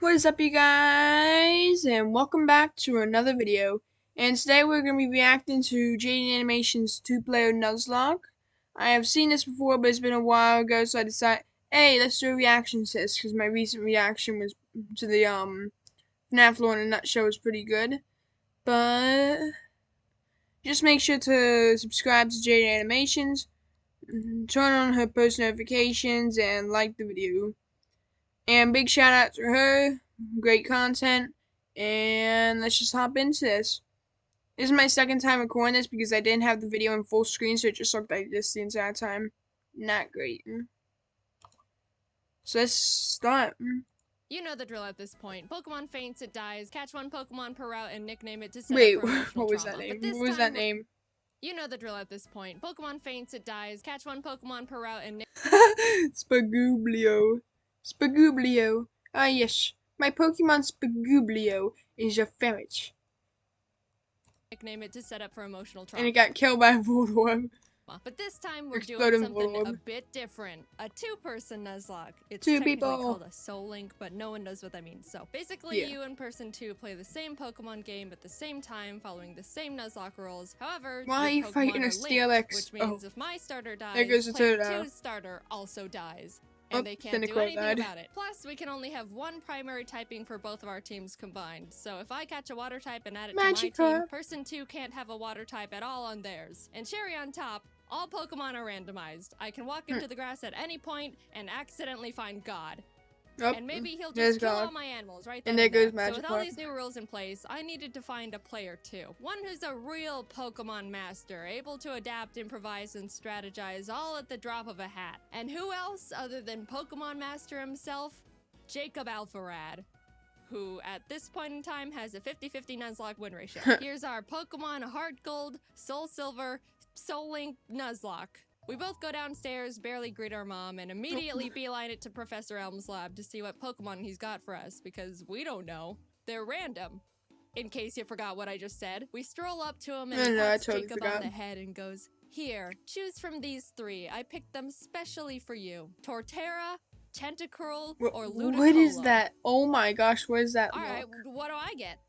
What is up, you guys, and welcome back to another video. And today we're going to be reacting to Jaiden Animation's two-player Nuzlocke. I have seen this before, but it's been a while ago, so I decided, hey, let's do a reaction to this, because my recent reaction was to the FNAF Lore in a Nutshell was pretty good. But just make sure to subscribe to Jaiden Animations, turn on her post notifications, and like the video. And big shout out to her. Great content. And let's just hop into this. This is my second time recording this because I didn't have the video in full screen, so it just looked like this the entire time. Not great. So let's start. You know the drill at this point. Pokemon faints, it dies. Catch one Pokemon per route and nickname it to set Wait, up for emotional what was trauma. that name? But this What was that name? You know the drill at this point. Pokemon faints, it dies. Catch one Pokemon per route and Spagublio. Spagublio. Ah yes, my Pokemon Spagublio is a ferret. nickname it to set up for emotional trauma. And it got killed by a Voldemort. But this time we're Exploding doing something Voldemort. a bit different. A two-person Nuzlocke. It's Two technically people. called a Soul Link, but no one knows what that means. So basically, you and person 2 play the same Pokemon game at the same time, following the same Nuzlocke rules. However, Why are you Pokemon fighting a are Steelix? linked, which means if my starter dies, There goes the player Totodile. 2's starter also dies. And they can't do Cynical anything died. about it. Plus, we can only have one primary typing for both of our teams combined. So if I catch a water type and add it to my team, person 2 can't have a water type at all on theirs. And cherry on top, all Pokemon are randomized. I can walk into the grass at any point and accidentally find God. And maybe he'll just kill all my animals right then and there goes So with all Magikarp. these new rules in place, I needed to find a player too. One who's a real Pokemon master, able to adapt, improvise, and strategize all at the drop of a hat. And who else other than Pokemon Master himself? Jacob Alpharad, who at this point in time has a 50-50 Nuzlocke win ratio. Here's our Pokemon Heart Gold, Soul Silver, Soul Link Nuzlocke. We both go downstairs, barely greet our mom, and immediately beeline it to Professor Elm's lab to see what Pokemon he's got for us, because we don't know. They're random. In case you forgot what I just said, we stroll up to him and he pats Jacob on the head and goes, "Here, choose from these three. I picked them specially for you. Torterra, Tentacruel, or Ludicolo." What is that? Oh my gosh, what is that? Alright, what do I get?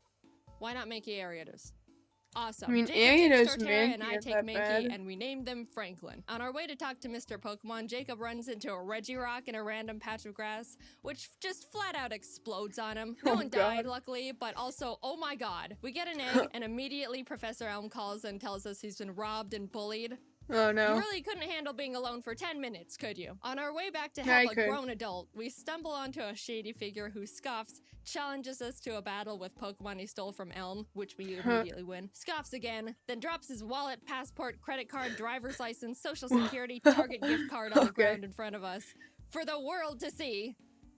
Why not Mankey Ariados? Awesome. I mean, Jacob takes Torterra and I take Mankey, and we named them Franklin. On our way to talk to Mr. Pokemon, Jacob runs into a Regirock in a random patch of grass, which just flat out explodes on him. No one died, luckily, but also, oh my god. We get an egg, and immediately Professor Elm calls and tells us he's been robbed and bullied. Oh no. You really couldn't handle being alone for 10 minutes, could you? On our way back to help a grown adult, we stumble onto a shady figure who scoffs, challenges us to a battle with Pokemon he stole from Elm, which we immediately win, scoffs again, then drops his wallet, passport, credit card, driver's license, social security, Target gift card on the ground in front of us for the world to see.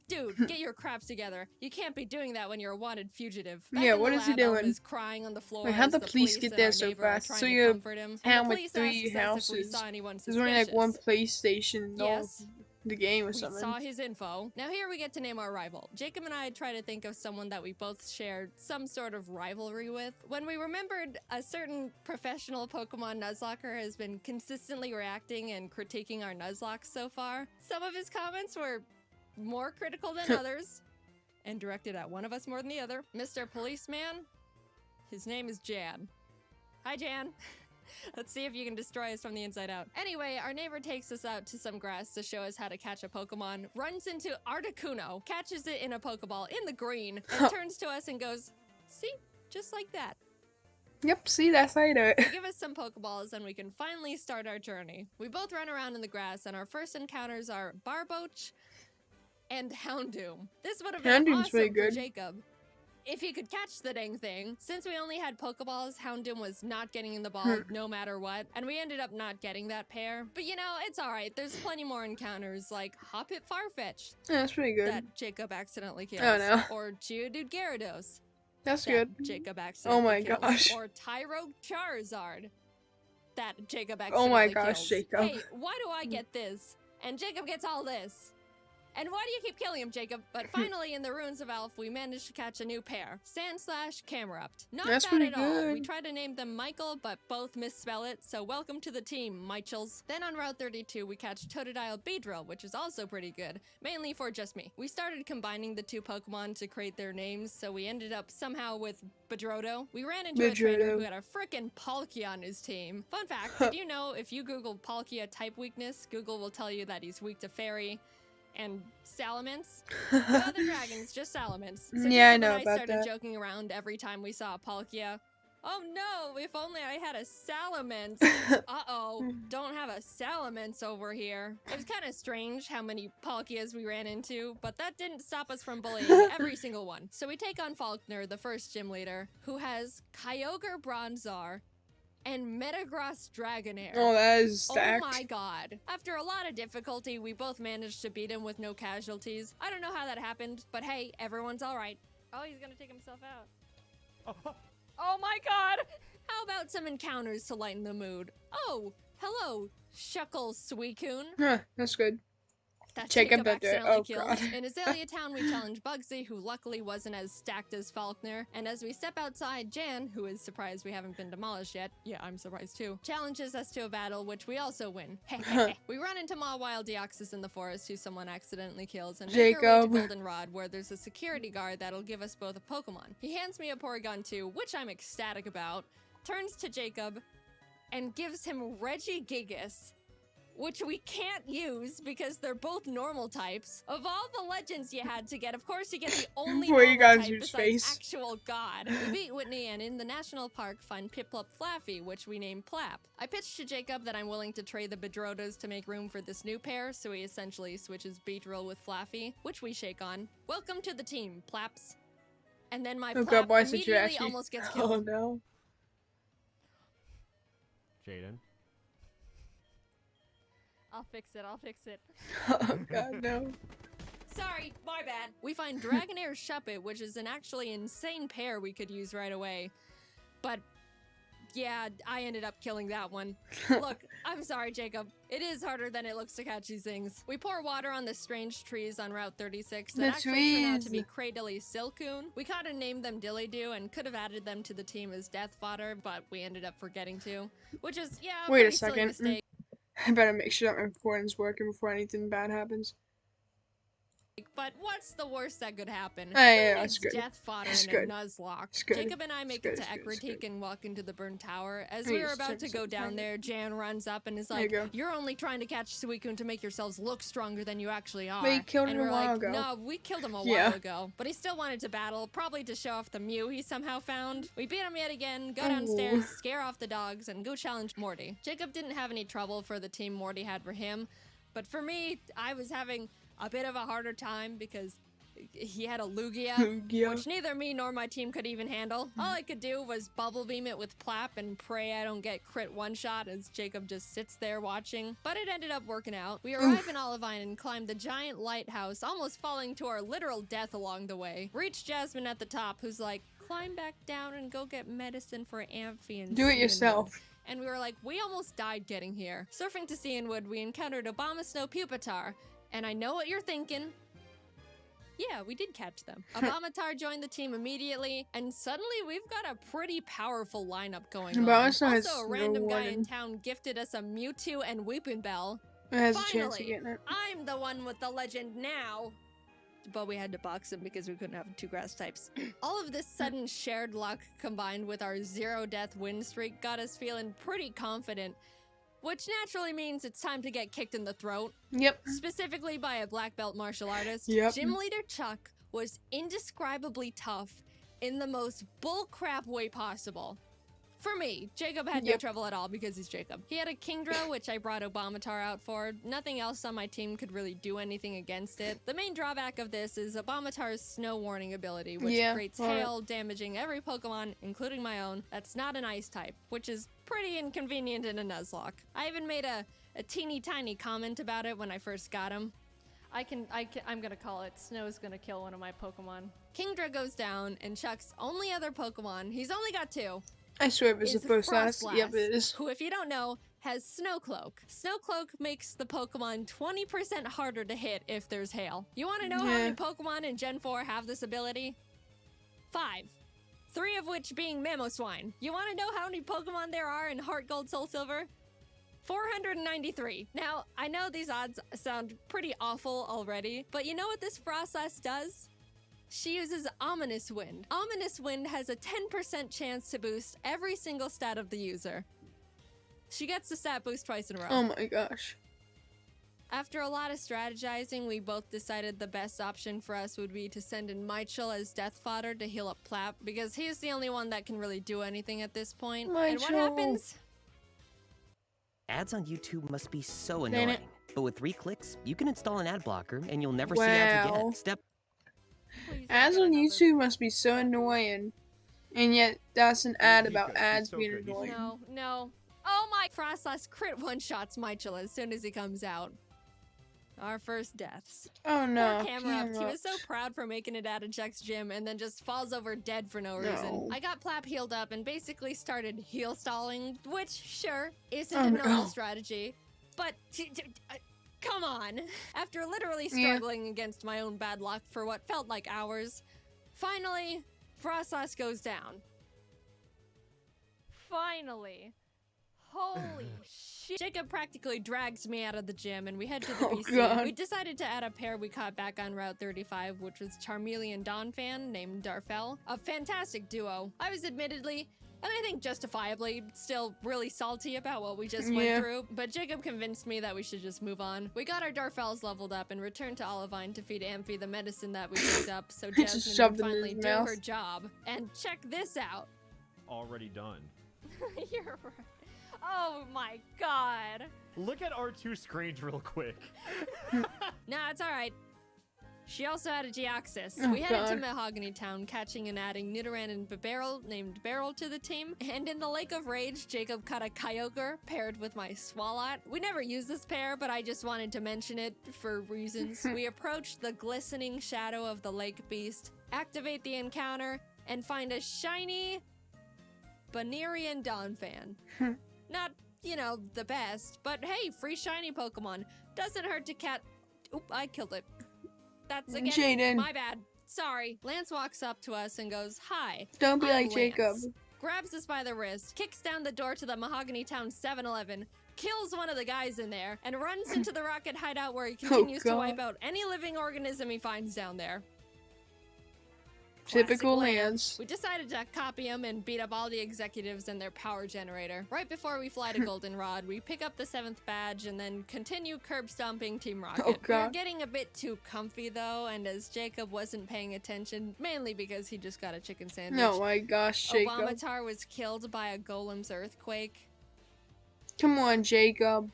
Dude, get your craps together. You can't be doing that when you're a wanted fugitive. Back what is he doing? Is crying on the floor. Wait, how'd the police get there so fast? So you're town with 3 houses. There's only like one police station in all the game or something. We saw his info. Now here we get to name our rival. Jacob and I try to think of someone that we both shared some sort of rivalry with. When we remembered a certain professional Pokemon Nuzlocker has been consistently reacting and critiquing our Nuzlocke so far, some of his comments were more critical than others, and directed at one of us more than the other. Mr. Policeman, his name is Jan. Hi, Jan. Let's see if you can destroy us from the inside out. Anyway, our neighbor takes us out to some grass to show us how to catch a Pokemon, runs into Articuno, catches it in a Pokeball in the green, and turns to us and goes, "See? Just like that." Yep, see, that's how you do it. They give us some Pokeballs and we can finally start our journey. We both run around in the grass, and our first encounters are Barboach and Houndoom. This would have been awesome for Jacob if he could catch the dang thing. Since we only had Pokeballs, Houndoom was not getting in the ball no matter what, and we ended up not getting that pair. But you know, it's alright. There's plenty more encounters like Hoppip Farfetch'd. Yeah, that's pretty good. That Jacob accidentally kills. Oh no. Or Geodude Gyarados. That's good. Jacob accidentally kills. Oh my gosh. Or Tyrogue Charizard. That Jacob accidentally kills. Oh my gosh, kills. Jacob. Hey, why do I get this? And Jacob gets all this. And why do you keep killing him, Jacob? But finally, in the ruins of Elf, we managed to catch a new pair. Sand/Camerupt. Not That's bad pretty at all. good. We tried to name them Michael, but both misspell it, so welcome to the team, Michels. Then on Route 32, we catch Totodile Beedrill, which is also pretty good, mainly for just me. We started combining the two Pokemon to create their names, so we ended up somehow with Bedroto. We ran into a trainer who had a frickin' Palkia on his team. Fun fact, did you know if you Google Palkia type weakness, Google will tell you that he's weak to Fairy and Salamence. No other dragons, just Salamence. So Yeah, I Jacob know and I about started that. joking around every time we saw a Palkia. Oh no, if only I had a Salamence. Uh-oh, don't have a Salamence over here. It was kind of strange how many Palkias we ran into, but that didn't stop us from bullying every single one. So we take on Faulkner, the first gym leader, who has Kyogre Bronzor and Metagross Dragonair. Oh, that is Oh stacked. my god. After a lot of difficulty, we both managed to beat him with no casualties. I don't know how that happened, but hey, everyone's alright. Oh, he's gonna take himself out. Oh my god! How about some encounters to lighten the mood? Oh, hello, Shuckle Suicune. Huh, that's good. That Jacob Jacob did it. accidentally Oh, killed. God. In Azalea Town, we challenged Bugsy, who luckily wasn't as stacked as Faulkner. And as we step outside, Jan, who is surprised we haven't been demolished yet, yeah, I'm surprised too, challenges us to a battle, which we also win. We run into Mawile Deoxys in the forest, who someone accidentally kills, and make our way to Jacob. Goldenrod, where there's a security guard that'll give us both a Pokemon. He hands me a Porygon 2, which I'm ecstatic about, turns to Jacob, and gives him Regigigas, which we can't use because they're both normal types. Of all the legends you had to get, of course you get the only Before you normal got type your besides space. actual God. We beat Whitney and in the national park find Piplup Flaffy, which we named Plap. I pitched to Jacob that I'm willing to trade the Bedrotos to make room for this new pair, so he essentially switches Beedrill with Flaffy, which we shake on. Welcome to the team, Plaps. And then my Oh, Plap God, why is it you immediately actually? almost gets killed. Oh, no. Jaiden. I'll fix it. Oh, God, no. Sorry, my bad. We find Dragonair Shuppet, which is an actually insane pair we could use right away. But, yeah, I ended up killing that one. Look, I'm sorry, Jacob. It is harder than it looks to catch these things. We pour water on the strange trees on Route 36 that The actually turn out to be trees. Cradily Silcoon. We kind of named them Dilly-Doo and could have added them to the team as death fodder, but we ended up forgetting to. Which is, yeah, Wait a pretty silly second. mistake. I better make sure that my recording's working before anything bad happens. But what's the worst that could happen? Hey, Who yeah, needs that's good. death fodder It's in good. a Nuzlocke? It's good. Jacob and I make It's it to good, it's good, it's Ecritique and walk into the burned tower. As Hey, we were just about check to this go out. down there, Jan runs up and is There you like, go. "You're only trying to catch Suicune to make yourselves look stronger than you actually are." But you killed and him a we're while like, ago. "No, we killed him a Yeah. while ago." But he still wanted to battle, probably to show off the Mew he somehow found. We beat him yet again, go Ooh. downstairs, scare off the dogs, and go challenge Morty. Jacob didn't have any trouble for the team Morty had for him, but for me, I was having a bit of a harder time because he had a Lugia, Lugia. which neither me nor my team could even handle. All I could do was bubble beam it with Plap and pray I don't get crit one-shot as Jacob just sits there watching. But it ended up working out. We arrive in Olivine and climb the giant lighthouse, almost falling to our literal death along the way. Reach Jasmine at the top, who's like, "Climb back down and go get medicine for Amphion." Do it yourself. And we were like, we almost died getting here. Surfing to Cianwood, we encountered Abomasnow Pupitar. And I know what you're thinking. Yeah, we did catch them. Abomasnow joined the team immediately, and suddenly we've got a pretty powerful lineup going on. Abomasnow has Also, a no random guy in warning. town gifted us a Mewtwo and Weepinbell. It has a chance of Finally, getting it. I'm the one with the legend now. But we had to box him because we couldn't have two grass types. All of this sudden shared luck combined with our 0-death win streak got us feeling pretty confident, which naturally means it's time to get kicked in the throat, Yep. specifically by a black belt martial artist. Yep. Gym leader Chuck was indescribably tough in the most bullcrap way possible. For me, Jacob had no Yep. trouble at all because he's Jacob. He had a Kingdra, which I brought Abomasnow out for. Nothing else on my team could really do anything against it. The main drawback of this is Abomasnow's Snow Warning ability, which Yeah, creates alright. hail, damaging every Pokemon, including my own, that's not an ice type, which is pretty inconvenient in a Nuzlocke. I even made a teeny tiny comment about it when I first got him. I'm gonna call it Snow's gonna kill one of my Pokemon. Kingdra goes down, and Chuck's only other Pokemon, he's only got two, I swear it was is the first last. Frostlass, Yep, it is. who, if you don't know, has Snowcloak. Snowcloak makes the Pokemon 20% harder to hit if there's hail. You want to know how many Pokemon in Gen 4 have this ability? 5. 3 of which being Mamoswine. You want to know how many Pokemon there are in Heart Gold Soul Silver? 493. Now, I know these odds sound pretty awful already, but you know what this Frostlass does? She uses Ominous Wind. Ominous Wind has a 10% chance to boost every single stat of the user. She gets the stat boost twice in a row. Oh my gosh. After a lot of strategizing, we both decided the best option for us would be to send in Michael as death fodder to heal up Plap, because he's the only one that can really do anything at this point. And what happens? Ads on YouTube must be so annoying. But with 3 clicks, you can install an ad blocker and you'll never see ads again. Ads on YouTube must be so annoying. And yet, that's an ad about ads being annoying. No. Oh my! Frostlass crit one-shots Michael as soon as he comes out. Our first deaths. Oh no. Poor Camerupt. He was so proud for making it out of Jack's gym and then just falls over dead for no reason. I got Plap healed up and basically started heal stalling, which, sure, isn't a normal strategy. But, come on. After literally struggling against my own bad luck for what felt like hours, finally, Frostlass goes down. Finally. Holy shit. Jacob practically drags me out of the gym and we head to the BC. God. We decided to add a pair we caught back on Route 35, which was Charmeleon Donphan named Darfell. A fantastic duo. I was admittedly, and I think justifiably, still really salty about what we just went through, but Jacob convinced me that we should just move on. We got our Darfells leveled up and returned to Olivine to feed Amphi the medicine that we picked up so Jasmine would finally do her job. And check this out. Already done. You're right. Oh my god. Look at our 2 screens real quick. Nah, it's alright. She also had a Geoxys. Oh, we headed to Mahogany Town, catching and adding Nidoran and Barrel named Beryl to the team. And in the Lake of Rage, Jacob caught a Kyogre paired with my Swalot. We never used this pair, but I just wanted to mention it for reasons. We approached the glistening shadow of the lake beast, activate the encounter, and find a shiny Banerian Donphan. Not, you know, the best, but hey, free shiny Pokemon. Doesn't hurt to Oop, I killed it. That's again, Jaiden. My bad. Sorry. Lance walks up to us and goes, "Hi. Don't be I'm like Jacob." Lance." Grabs us by the wrist, kicks down the door to the Mahogany Town 7-Eleven, kills one of the guys in there, and runs into the rocket hideout where he continues to wipe out any living organism he finds down there. Typical Lance. We decided to copy him and beat up all the executives and their power generator. Right before we fly to Goldenrod, we pick up the 7th badge and then continue curb stomping Team Rocket. Oh, God. We were getting a bit too comfy though, and as Jacob wasn't paying attention, mainly because he just got a chicken sandwich. No, my gosh, Jacob. Obamatar was killed by a Golem's earthquake. Come on, Jacob.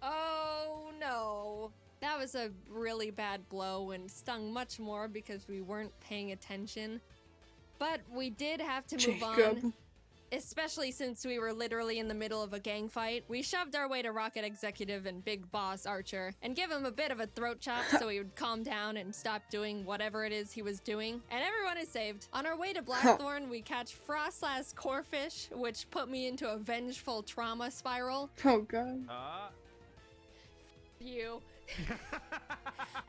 Oh no. That was a really bad blow and stung much more because we weren't paying attention. But we did have to move on, especially since we were literally in the middle of a gang fight. We shoved our way to Rocket Executive and Big Boss Archer and give him a bit of a throat chop so he would calm down and stop doing whatever it is he was doing. And everyone is saved. On our way to Blackthorn, we catch Frostlass Corphish, which put me into a vengeful trauma spiral. Oh god. You.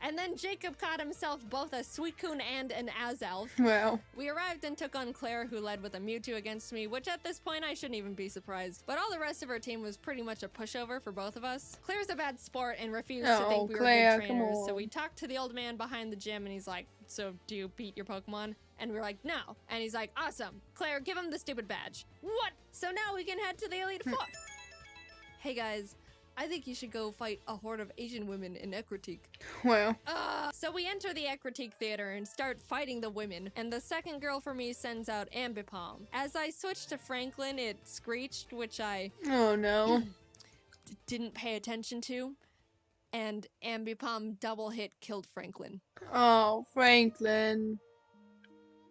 And then Jacob caught himself both a Suicune and an Azelf. Wow. We arrived and took on Claire, who led with a Mewtwo against me, which at this point I shouldn't even be surprised. But all the rest of our team was pretty much a pushover for both of us. Claire's a bad sport and refused to think we were good trainers, so we talked to the old man behind the gym and he's like, "So do you beat your Pokemon?" And we were like, "No." And he's like, "Awesome. Claire, give him the stupid badge." What? So now we can head to the Elite Four. Hey guys. I think you should go fight a horde of Asian women in Ecruteak. Wow. So we enter the Ecruteak Theater and start fighting the women, and the second girl for me sends out Ambipom. As I switched to Franklin, it screeched, which I... Oh no. didn't pay attention to, and Ambipom double hit killed Franklin. Oh, Franklin.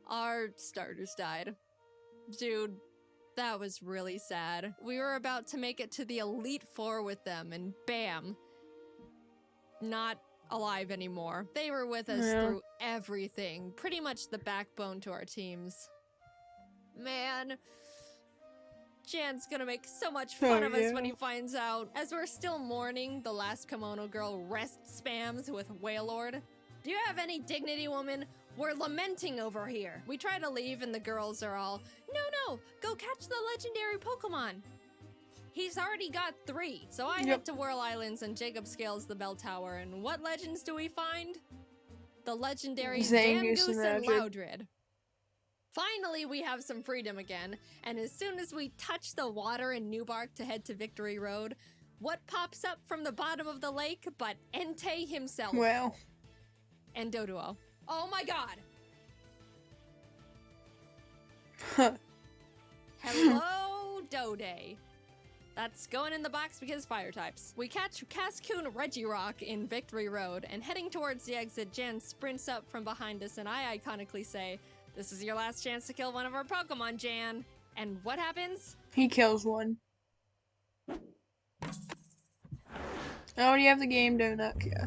Our starters died. Dude. That was really sad. We were about to make it to the Elite Four with them, and bam. Not alive anymore. They were with us through everything. Pretty much the backbone to our teams. Man. Jan's gonna make so much fun Oh, of us yeah. when he finds out. As we're still mourning, the last kimono girl rest spams with Wailord. Do you have any dignity, woman? We're lamenting over here. We try to leave and the girls are all, no, go catch the legendary Pokemon. He's already got 3. So I head to Whirl Islands and Jacob scales the bell tower. And what legends do we find? The legendary Zangoose Zangoose and and Loudred. Finally, we have some freedom again. And as soon as we touch the water in Newbark to head to Victory Road, what pops up from the bottom of the lake but Entei himself? Well. And Doduo. Oh my god! Hello, Dode. That's going in the box because fire types. We catch Cascoon Regirock in Victory Road, and heading towards the exit, Jan sprints up from behind us, and I iconically say, "This is your last chance to kill one of our Pokemon, Jan." And what happens? He kills one. I already have the game, Donut. Yeah.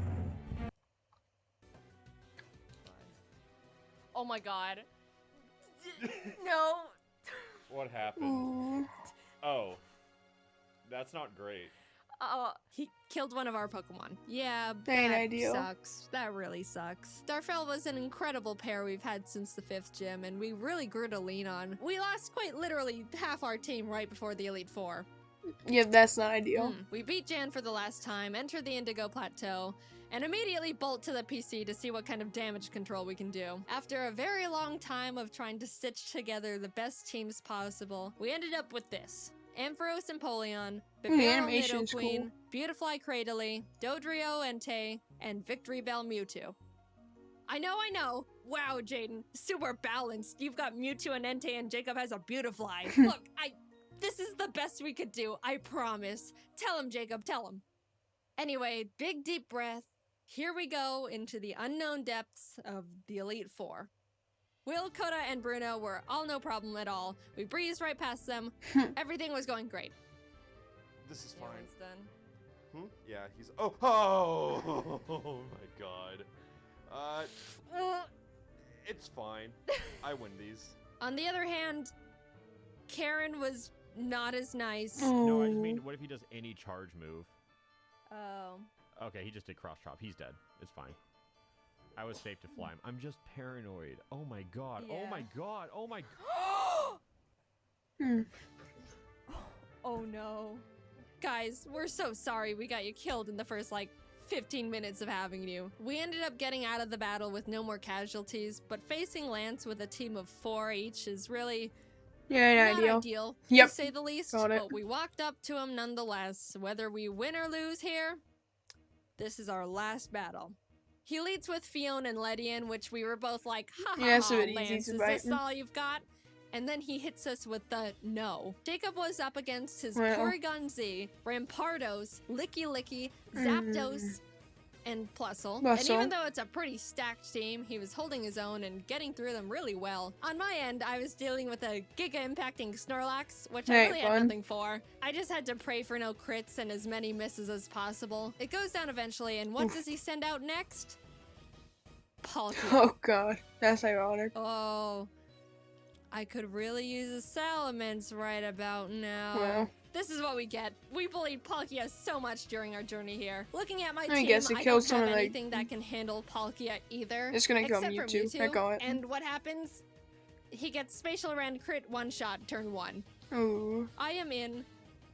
Oh my god. No. What happened? Ooh. Oh. That's not great. He killed one of our Pokemon. Yeah, That ain't that ideal. sucks. That really sucks. Darfell was an incredible pair we've had since the 5th gym, and we really grew to lean on. We lost quite literally half our team right before the Elite Four. Yep, that's not ideal. We beat Jan for the last time, enter the Indigo Plateau, and immediately bolt to the PC to see what kind of damage control we can do. After a very long time of trying to stitch together the best teams possible, we ended up with this. Ampharos Empoleon, The Bibarel animation's Nidoqueen, cool. Beautifly Cradily, Dodrio Entei, and Victory Bell Mewtwo. I know. Wow, Jaiden, super balanced. You've got Mewtwo and Entei, and Jacob has a Beautifly. Look, this is the best we could do, I promise. Tell him, Jacob, tell him. Anyway, big deep breath. Here we go into the unknown depths of the Elite Four. Will, Coda, and Bruno were all no problem at all. We breezed right past them. Everything was going great. This is Yeah, fine. it's done. Yeah, he's. Oh my god. It's fine. I win these. On the other hand, Karen was not as nice. No, I just mean, what if he does any charge move? Oh. Okay, he just did cross chop. He's dead. It's fine. I was safe to fly him. I'm just paranoid. Oh my god. Oh Yeah. my god. Oh my. Oh no. Guys, we're so sorry we got you killed in the first, 15 minutes of having you. We ended up getting out of the battle with no more casualties, but facing Lance with a team of 4 each is really Yeah, not ideal. ideal, Yep. to say the least, Got it. but we walked up to him nonetheless. Whether we win or lose here, this is our last battle. He leads with Fiona and Ledian, which we were both like, ha ha Yeah, it's ha, a bit easy Lance, to is bite this him. all you've got? And then he hits us with the no. Jacob was up against his Well. Porygon Z, Rampardos, Licky Licky, Zapdos, and Plusle. And Plusle. even though it's a pretty stacked team, he was holding his own and getting through them really well. On my end, I was dealing with a Giga-impacting Snorlax, which I Ain't really had fun. nothing for. I just had to pray for no crits and as many misses as possible. It goes down eventually, and what does he send out next? Palkia. Oh god, that's ironic. Oh, I could really use a Salamence right about now. Well. This is what we get. We bullied Palkia so much during our journey here. Looking at my I team, guess it I kills don't have someone, like- anything that can handle Palkia either. It's gonna kill except for Mewtwo. I call it. And what happens? He gets Spatial Rend crit one-shot turn 1. Ooh. I am in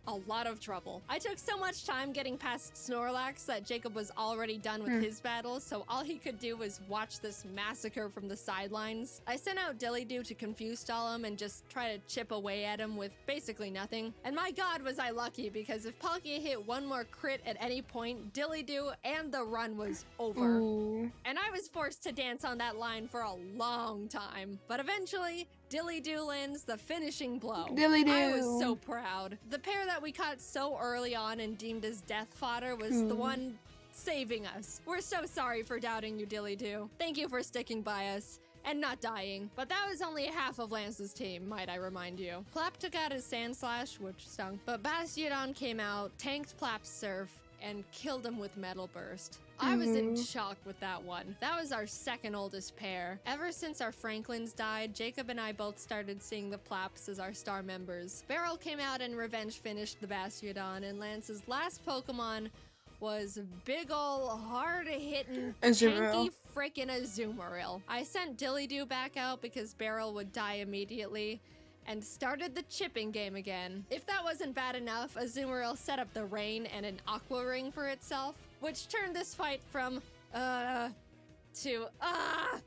a lot of trouble. I took so much time getting past Snorlax that Jacob was already done with his battle, so all he could do was watch this massacre from the sidelines. I sent out Dillydoo to confuse stall him and just try to chip away at him with basically nothing. And my god was I lucky, because if Palkia hit one more crit at any point, Dillydoo and the run was over. Ooh. And I was forced to dance on that line for a long time. But eventually, Dillydoo lands the finishing blow. Dillydoo. I was so proud. The pair that we caught so early on and deemed as death fodder was the one saving us. We're so sorry for doubting you, Dillydoo. Thank you for sticking by us and not dying. But that was only half of Lance's team, might I remind you. Plap took out his Sand Slash, which stunk, but Bastiodon came out, tanked Plap's Surf, and killed him with Metal Burst. I was in shock with that one. That was our second oldest pair. Ever since our Franklins died, Jacob and I both started seeing the Plaps as our star members. Beryl came out and revenge finished the Bastiodon, and Lance's last Pokemon was big ol' hard-hitting, tanky frickin' Azumarill. I sent Dillydoo back out because Beryl would die immediately, and started the chipping game again. If that wasn't bad enough, Azumarill set up the rain and an Aqua Ring for itself, which turned this fight from, to,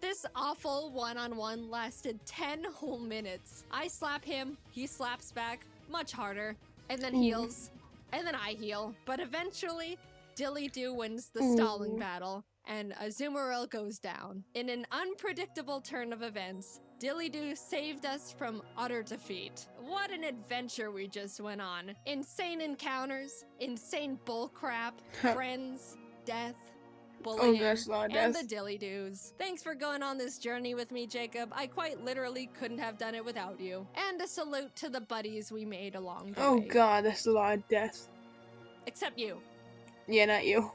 this awful one-on-one lasted 10 whole minutes. I slap him, he slaps back, much harder, and then heals, and then I heal. But eventually, Dillydoo wins the stalling battle, and Azumarill goes down. In an unpredictable turn of events, Dillydoo saved us from utter defeat. What an adventure we just went on. Insane encounters, insane bullcrap, friends, death, bullying, and the Dillydoos. Thanks for going on this journey with me, Jacob. I quite literally couldn't have done it without you. And a salute to the buddies we made along the way. Oh god, that's a lot of death. Except you. Yeah, not you.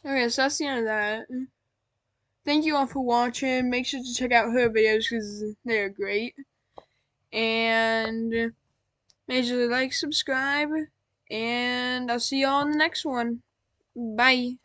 Okay, so that's the end of that. Thank you all for watching. Make sure to check out her videos because they're great. And make sure to like, subscribe, and I'll see y'all in the next one. Bye.